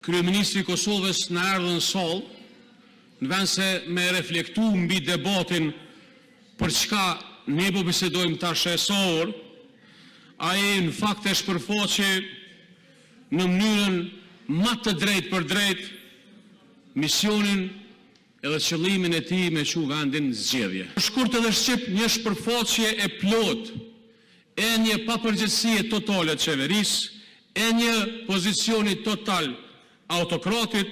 Kryeministri i Kosovës në erdhën në sallë, në vend se me reflektu mbi debatin për çka ne po bisedojmë tash e sor, ai në fakt e shpërfaqi në mënyrën më të drejtë për drejtë misionin edhe qëllimin e tij me çu vendin zgjedhje. Shkurt edhe shqip një shpërfaqje e plot e një papërgjegjësie totale të qeverisë, e një pozicioni total autokratit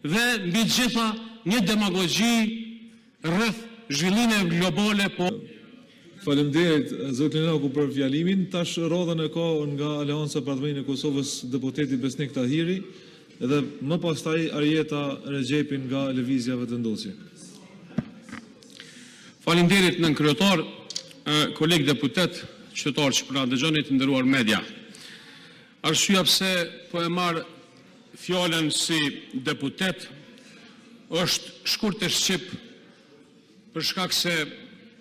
dhe mbi gjitha një demagogji rreth zhvillimeve globale. Faleminderit zot Linaku për fjalimin. Tash rodhën e ka nga Aleanca për Bashkimin e Kosovës deputeti Besnik Tahiri dhe më pastaj Arjeta Rexhepi nga Lëvizja Vetëvendosje. Faleminderit nën kryetar, koleg deputet, qytetarë që po na dëgjoni, të nderuar media. Arsyeja pse po e marr fjalën si deputet është shkurt e shqip për shkak se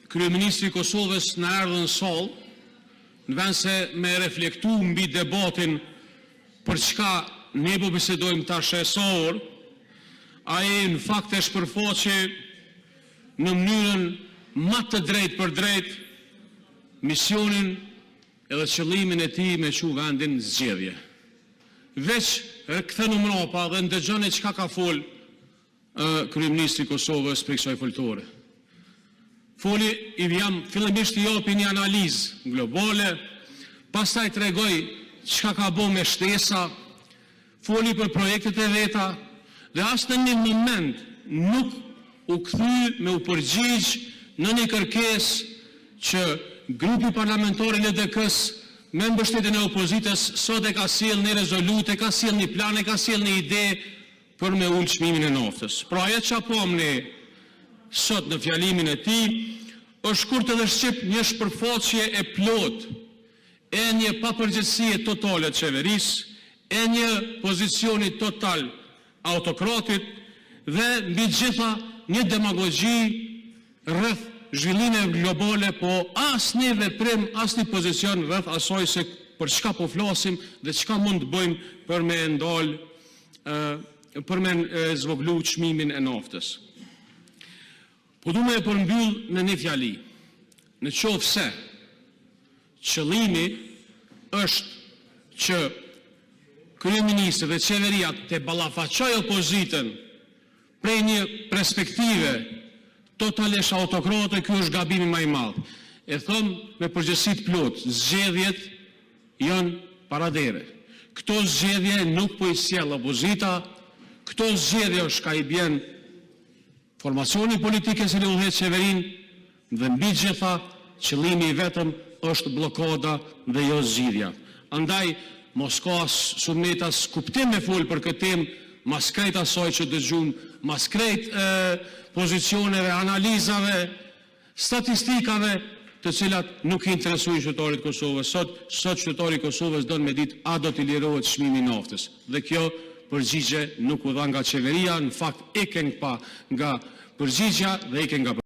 kryeministri i Kosovës në erdhën në sallë, në vend se me reflektu mbi debatin për çka ne po bisedojmë tash e sor, ai në fakt e shpërfaqi në mënyrën më të drejtë për drejtë misionin edhe qëllimin e tij me çu vendin zgjedhje. Veç kthenu mbrapa dhe ndëgjoni çka ka fol kryeministri i Kosovës për kësaj foltore. Foli i jam fillimisht i japi një analizë globale, pastaj tregoi çka ka bëu me shtesa, foli për projektet e veta dhe as në një moment nuk u kthy me u përgjigj në një kërkesë që grupi parlamentar i LDK-s me mbështetjen e opozitës sot e ka sjellë një rezolutë, ka sjellë një plan, ka sjellë një ide për me ulë çmimin e naftës. Pra ajo çka pam ne sot në fjalimin e tij është shkurt edhe shqip një shpërfaqje e plot e një papërgjegjësie totale të qeverisë, e një pozicioni total autokratit dhe mbi gjitha një demagogji rreth zhvillimeve globale, po asnjë veprim, asnjë pozicion rreth asaj se për çka po flasim dhe çka mund të bëjmë për me ndal për me zvoglu çmimin e naftës. Po du me e përmbyll në një fjali, në qoftë se qëllimi është që kryeministri dhe qeveria të ballafaqojë opozitën prej një perspektive totalisht autokrate, ky është gabimi më i madh. E them me përgjegjësi të plot, zgjedhjet janë paradere. Këto zgjedhje nuk po i sjell opozita, këto zgjedhje është ka i bjen formacioni politike që udhëhet qeverinë dhe mbi gjitha qëllimi i vetëm është bllokada dhe jo zgjidhja. Andaj mos ka sumetas kuptim me fol për këtë temë, mas krejt asaj që dëgjum, mas krejt pozicioneve, analizave, statistikave të cilat nuk i interesojnë qytetarit Kosovës. Sot qytetari i Kosovës don me ditë a do t'i lirohet çmimi i naftës. Dhe kjo përgjigje nuk u dha nga qeveria, në fakt eken pa nga përgjigja dhe eken nga